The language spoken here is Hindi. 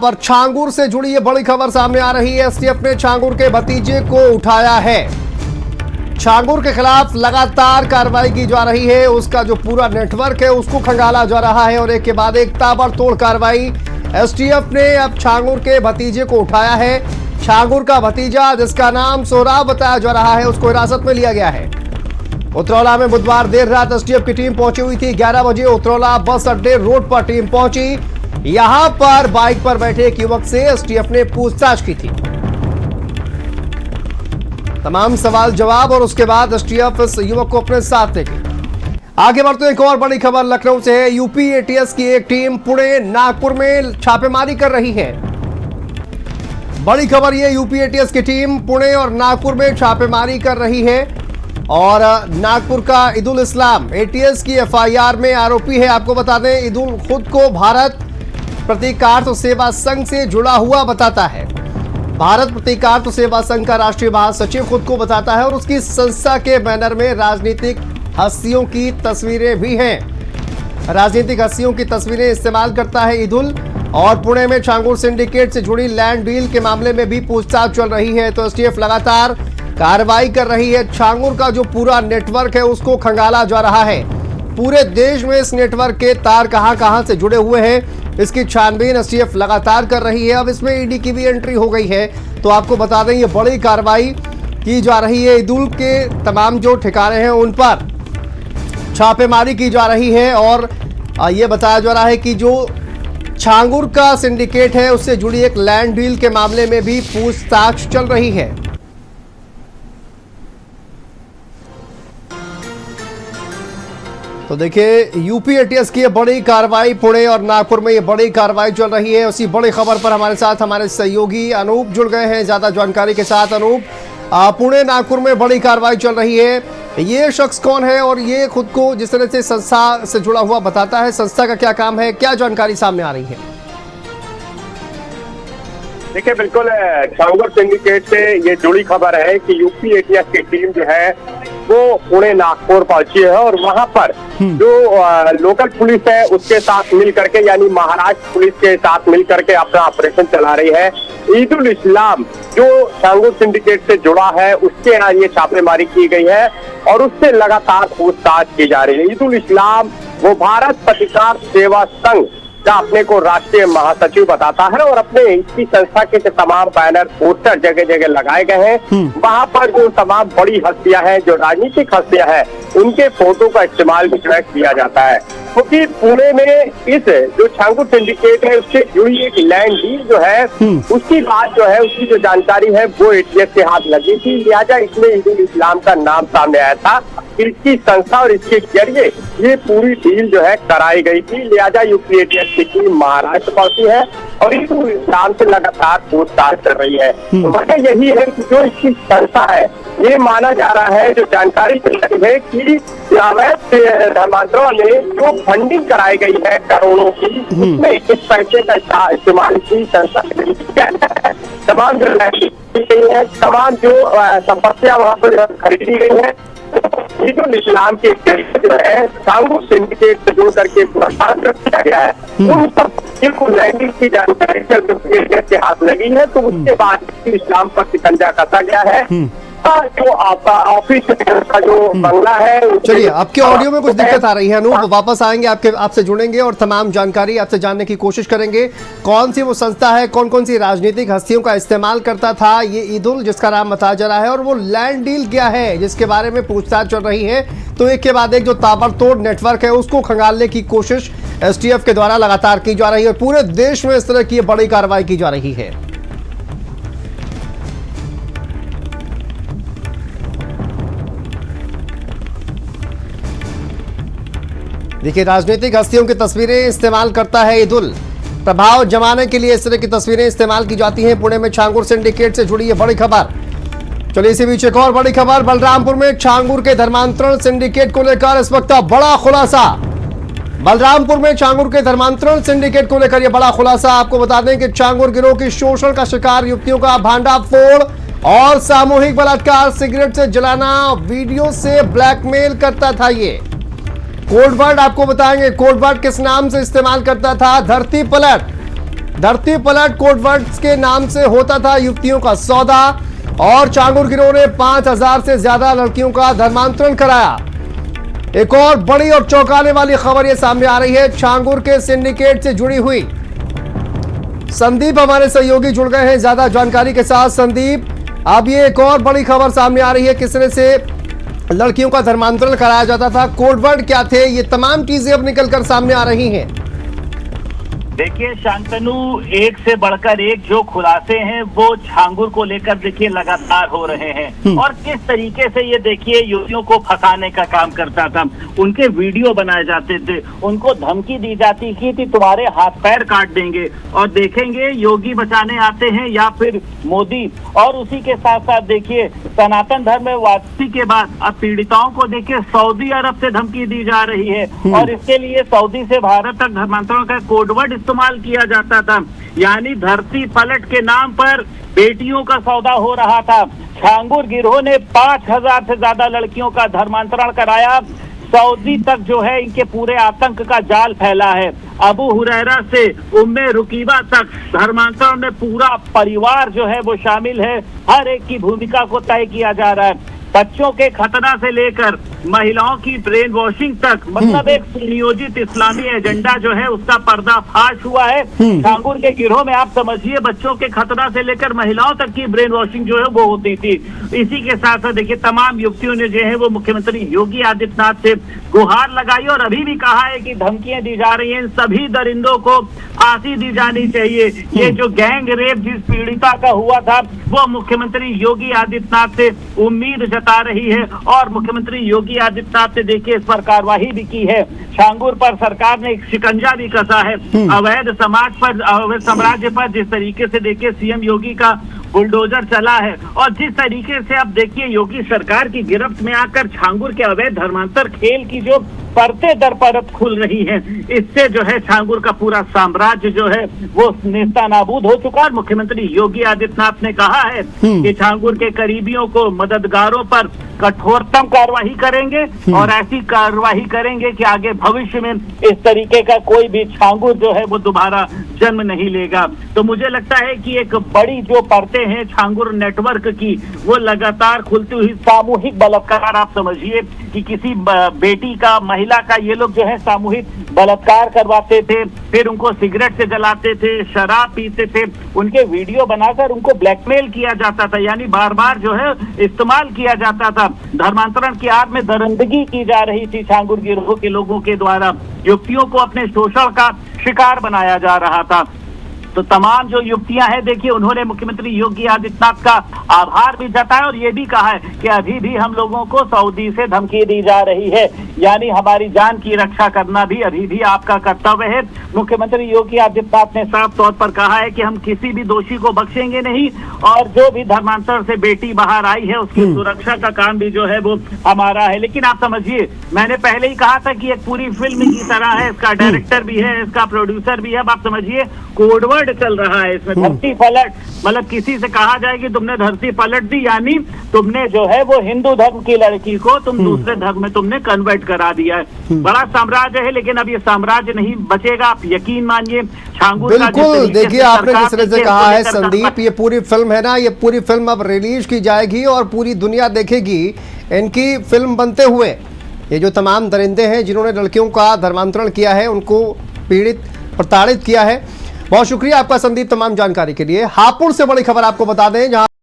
पर छांगुर से जुड़ी ये बड़ी खबर सामने आ रही है। एसटीएफ ने छांगुर के भतीजे को उठाया है। छांगुर के खिलाफ लगातार कार्रवाई की जा रही है। उसका जो पूरा नेटवर्क है उसको खंगाला जा रहा है और एक के बाद एक ताबड़तोड़ कार्रवाई। एसटीएफ ने अब छांगुर के भतीजे को उठाया है। छांगुर का भतीजा, जिसका नाम सोहराब बताया जा रहा है, उसको हिरासत में लिया गया है। उतरौला में बुधवार देर रात एसटीएफ की टीम पहुंची हुई थी। 11 बजे उतरौला बस अड्डे रोड पर टीम पहुंची। यहां पर बाइक पर बैठे एक युवक से एसटीएफ ने पूछताछ की थी। तमाम सवाल जवाब और उसके बाद एसटीएफ इस युवक को अपने साथ ले गई। आगे बढ़ते एक और बड़ी खबर लखनऊ से है। यूपी एटीएस की एक टीम पुणे नागपुर में छापेमारी कर रही है। बड़ी खबर यह, यूपी एटीएस की टीम पुणे और नागपुर में छापेमारी कर रही है और नागपुर का ईदुल इस्लाम एटीएस की एफआईआर में आरोपी है। आपको बता दें, ईदुल खुद को भारत प्रतीकार्थ सेवा संघ से जुड़ा हुआ बताता है। भारत प्रतीकार्थ सेवा संघ का राष्ट्रीय महासचिव खुद को बताता है और उसकी संस्था के बैनर में राजनीतिक हस्तियों की तस्वीरें भी हैं। राजनीतिक हस्तियों की तस्वीरें इस्तेमाल करता है ईदुल। और पुणे में छांगुर सिंडिकेट से जुड़ी लैंड डील के मामले में भी पूछताछ चल रही है। तो एसटीएफ लगातार कार्रवाई कर रही है। छांगुर का जो पूरा नेटवर्क है उसको खंगाला जा रहा है। पूरे देश में इस नेटवर्क के तार कहां से जुड़े हुए हैं, इसकी छानबीन एसटीएफ लगातार कर रही है। अब इसमें ईडी की भी एंट्री हो गई है। तो आपको बता दें, ये बड़ी कार्रवाई की जा रही है। ईदुल के तमाम जो ठिकाने हैं उन पर छापेमारी की जा रही है और ये बताया जा रहा है कि जो छांगुर का सिंडिकेट है उससे जुड़ी एक लैंड डील के मामले में भी पूछताछ चल रही है। तो देखिए, यूपी एटीएस की ये बड़ी कार्रवाई, पुणे और नागपुर में ये बड़ी कार्रवाई चल रही है। उसी बड़ी खबर पर हमारे साथ हमारे सहयोगी अनूप जुड़ गए हैं ज्यादा जानकारी के साथ। अनूप, पुणे नागपुर में बड़ी कार्रवाई चल रही है। ये शख्स कौन है और ये खुद को जिस तरह से संस्था से जुड़ा हुआ बताता है, संस्था का क्या काम है, क्या जानकारी सामने आ रही है? देखिए, बिल्कुल छांगुर सिंडिकेट से ये जुड़ी खबर है कि यूपी एटीएस की टीम जो है वो पुणे नागपुर पहुंची है और वहां पर जो लोकल पुलिस है उसके साथ मिल करके, यानी महाराष्ट्र पुलिस के साथ मिल करके अपना ऑपरेशन चला रही है। ईदुल इस्लाम जो छांगुर सिंडिकेट से जुड़ा है उसके यहाँ ये छापेमारी की गई है और उससे लगातार पूछताछ की जा रही है। ईदुल इस्लाम वो भारत प्रतीकार्थ सेवा संघ का अपने को राष्ट्रीय महासचिव बताता है और अपने इसकी संस्था के तमाम बैनर पोस्टर जगह जगह लगाए गए हैं। वहां पर जो तमाम बड़ी हस्तियां हैं, जो राजनीतिक हस्तियां हैं, उनके फोटो का इस्तेमाल भी जो है किया जाता है। क्योंकि पुणे में इस जो छांगुर सिंडिकेट है उससे जुड़ी एक लैंड डील जो है उसकी बात जो है, उसकी जो जानकारी है वो एटीएस के हाथ लगी थी। लिहाजा इसमें ईदुल इस्लाम का नाम सामने आया था। इसकी संस्था और इसके जरिए ये पूरी डील जो है कराई गई थी। लिहाजा यूपी एटीएस की टीम महाराष्ट्र पहुंची है और ईदुल इस्लाम से लगातार पूछताछ कर रही है। वजह यही है कि जो इसकी संस्था है, ये माना जा रहा है, जो जानकारी मिली है कि अवैध धर्मांतरण में जो फंडिंग कराई गई है करोड़ों की, उसमें इस पैसे का इस्तेमाल की संस्था तमाम जो है, तमाम जो संपत्तियां वहाँ पर खरीदी गई है, ईदुल इस्लाम के जो है छांगुर सिंडिकेट से जुड़ करके किया गया है। उन सब लैंडिंग की जानकारी के हाथ लगी है। तो उसके बाद इस्लाम पर शिकंजा कसा गया है। जो आपका ऑफिस का जो बंगला है। चलिए, आपके ऑडियो में कुछ दिक्कत आ रही है अनूप, वापस आएंगे आपसे जुड़ेंगे और तमाम जानकारी आपसे जानने की कोशिश करेंगे। कौन सी वो संस्था है, कौन कौन सी राजनीतिक हस्तियों का इस्तेमाल करता था ये ईदुल, जिसका नाम बताया जा रहा है, और वो लैंड डील क्या है जिसके बारे में पूछताछ चल रही है। तो एक के बाद एक जो ताबड़तोड़ नेटवर्क है उसको खंगालने की कोशिश एसटीएफ के द्वारा लगातार की जा रही है। पूरे देश में इस तरह की बड़ी कार्रवाई की जा रही है। देखिए, राजनीतिक हस्तियों की तस्वीरें इस्तेमाल करता है ईदुल। प्रभाव जमाने के लिए इस तरह की तस्वीरें इस्तेमाल की जाती हैं। पुणे में छांगुर सिंडिकेट से जुड़ी है बड़ी खबर। चलिए, इसी बीच एक और बड़ी खबर। बलरामपुर में छांगुर के धर्मांतरण सिंडिकेट को लेकर इस वक्त बड़ा खुलासा। बलरामपुर में छांगुर के धर्मांतरण सिंडिकेट को लेकर यह बड़ा खुलासा। आपको बता दें कि छांगुर गिरोह की शोषण का शिकार युवतियों का भांडाफोड़ और सामूहिक बलात्कार, सिगरेट से जलाना, वीडियो से ब्लैकमेल करता था। ये कोड वर्ड आपको बताएंगे, कोड वर्ड किस नाम से इस्तेमाल करता था? धरती पलट। धरती पलट कोडवर्ड्स के नाम से होता था युवतियों का सौदा और छांगुर गिरोह ने 5000 से ज्यादा लड़कियों का धर्मांतरण कराया। एक और बड़ी और चौंकाने वाली खबर यह सामने आ रही है छांगुर के सिंडिकेट से जुड़ी हुई। संदीप हमारे सहयोगी जुड़ गए हैं ज्यादा जानकारी के साथ। संदीप, अब ये एक और बड़ी खबर सामने आ रही है, किस तरह से लड़कियों का धर्मांतरण कराया जाता था, कोडवर्ड क्या थे, ये तमाम चीजें अब निकलकर सामने आ रही हैं। देखिए शांतनु, एक से बढ़कर एक जो खुलासे हैं वो छांगुर को लेकर देखिए लगातार हो रहे हैं और किस तरीके से ये देखिए युवतियों को फंसाने का काम करता था। उनके वीडियो बनाए जाते थे, उनको धमकी दी जाती थी तुम्हारे हाथ पैर काट देंगे और देखेंगे योगी बचाने आते हैं या फिर मोदी। और उसी के साथ साथ देखिए सनातन धर्म में वापसी के बाद अब पीड़िताओं को देखिए सऊदी अरब से धमकी दी जा रही है और इसके लिए सऊदी से भारत तक धर्मांतरण का कोडवर्ड इस्तेमाल किया जाता था। यानी धरती पलट के नाम पर बेटियों का सौदा हो रहा था। छांगुर गिरोह ने 5000 से ज्यादा लड़कियों का धर्मांतरण कराया। सऊदी तक जो है इनके पूरे आतंक का जाल फैला है। अबू हुरैरा से उम्मे रुकीबा तक धर्मांतरण में पूरा परिवार जो है वो शामिल है। हर एक की भूमिका को तय किया जा रहा है। बच्चों के खतना से लेकर महिलाओं की ब्रेन वॉशिंग तक, मतलब एक सुनियोजित इस्लामी एजेंडा जो है उसका पर्दाफाश हुआ है। छांगुर के गिरोह में आप समझिए बच्चों के खतना से लेकर महिलाओं तक की ब्रेन वॉशिंग जो है वो होती थी। इसी के साथ साथ देखिए तमाम युवतियों ने जो है वो मुख्यमंत्री योगी आदित्यनाथ से गुहार लगाई और अभी भी कहा है कि धमकियां दी जा रही हैं, सभी दरिंदों को फांसी दी जानी चाहिए। ये जो गैंग रेप जिस पीड़िता का हुआ था वो मुख्यमंत्री योगी आदित्यनाथ से उम्मीद जता रही है और मुख्यमंत्री योगी आदित्यनाथ ने देखिए इस पर कार्रवाई भी की है। छांगुर पर सरकार ने एक शिकंजा भी कसा है। अवैध समाज पर, अवैध साम्राज्य पर जिस तरीके से देखिए सीएम योगी का बुलडोजर चला है और जिस तरीके से अब देखिए योगी सरकार की गिरफ्त में आकर छांगुर के अवैध धर्मांतर खेल की जो परते दर परत खुल रही है, इससे जो है छांगुर का पूरा साम्राज्य जो है वो नेस्तनाबूद हो चुका है। मुख्यमंत्री योगी आदित्यनाथ ने कहा है कि छांगुर के करीबियों को, मददगारों पर कठोरतम कार्रवाई करेंगे और ऐसी कार्रवाई करेंगे कि आगे भविष्य में इस तरीके का कोई भी छांगुर जो है वो दोबारा जन्म नहीं लेगा। तो मुझे लगता है कि एक बड़ी जो परतें हैं छांगुर नेटवर्क की वो लगातार खुलती हुई। सामूहिक बलात्कार, आप समझिए कि किसी बेटी का, महिला का ये लोग जो है सामूहिक बलात्कार करवाते थे, फिर उनको सिगरेट से जलाते थे, शराब पीते थे, उनके वीडियो बनाकर उनको ब्लैकमेल किया जाता था, यानी बार बार जो है इस्तेमाल किया जाता था। धर्मांतरण की आड़ में दरिंदगी की जा रही थी छांगुर गिरोह के लोगों के द्वारा। युवतियों को अपने शोषण का शिकार बनाया जा रहा था। तो तमाम जो युवतियां हैं देखिए उन्होंने मुख्यमंत्री योगी आदित्यनाथ का आभार भी जताया और ये भी कहा है कि अभी भी हम लोगों को सऊदी से धमकी दी जा रही है, यानी हमारी जान की रक्षा करना भी अभी भी आपका कर्तव्य है। मुख्यमंत्री योगी आदित्यनाथ ने साफ तौर पर कहा है कि हम किसी भी दोषी को बख्शेंगे नहीं और जो भी धर्मांतर से बेटी बाहर आई है उसकी सुरक्षा का काम भी जो है वो हमारा है। लेकिन आप समझिए, मैंने पहले ही कहा था कि एक पूरी फिल्म की तरह है, इसका डायरेक्टर भी है, इसका प्रोड्यूसर भी है। अब आप समझिए कोडवर्ड चल रहा है इसमें, धरती पलट, मतलब किसी से कहा जाए कि तुमने धरती पलट दी, यानी तुमने जो है वो हिंदू धर्म की लड़की को तुम दूसरे धर्म में तुमने कन्वर्ट करा दिया है। बड़ा साम्राज्य है, लेकिन अब ये साम्राज्य नहीं बचेगा, आप यकीन मानिए। छांगुर बिल्कुल, देखिए आपने जिस तरह से कहा है संदीप, ये पूरी फिल्म है ना, ये पूरी फिल्म अब रिलीज की जाएगी और पूरी दुनिया देखेगी इनकी फिल्म बनते हुए। ये जो तमाम दरिंदे हैं जिन्होंने लड़कियों का धर्मांतरण किया है, उनको पीड़ित, प्रताड़ित किया है। बहुत शुक्रिया आपका संदीप तमाम जानकारी के लिए। हापुड़ से बड़ी खबर आपको बता दें, जहां